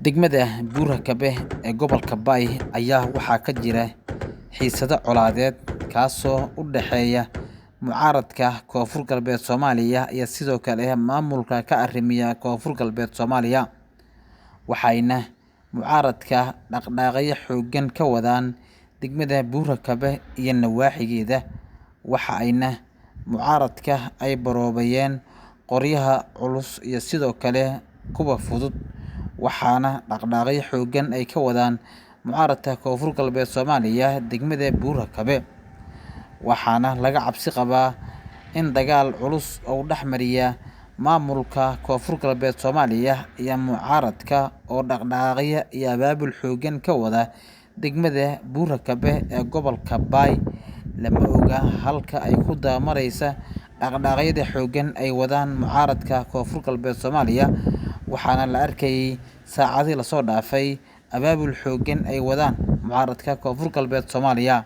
Degmada Buurhakabe ee gobolka Bay ayaa waxaa ka jira xiisado colaadeed kaasoo u dhexeeya mucaaradka Koonfur Galbeed Soomaaliya iyo sidoo kale maamulka ka arrimiya Koonfur Galbeed Soomaaliya, waxayna mucaaradka dhaqdhaqaaqyo xooggan ka wadaan degmada Buurhakabe iyo nawaaxigeeda, waxa ayna mucaaradka ay baroobayeen qoryaha culus iyo sidoo kale kuwa fudud, waxaana dhaqdhaqaaqyo xooggan ay ka wadaan mucaaradka Koonfur Galbeed Soomaaliya degmada Buurhakabe, waxaana laga cabsi qabaa in dagaal culus uu dhex mariya maamulka Koonfur Galbeed Soomaaliya iyo mucaaradka oo dhaqdhaqaaqyo iyo abaabul xooggan ka wada degmada Buurhakabe ee gobolka Bay. Lama oga halka ay ku daamaraysa dhaqdhaqaaqyada xooggan ay wadaan mucaaradka Koonfur Galbeed Soomaaliya, waxaana la arkayay saacadihii la soo dhaafay abaabul xooggan ay wadaan mucaaradka Koonfur Galbeed Soomaaliya.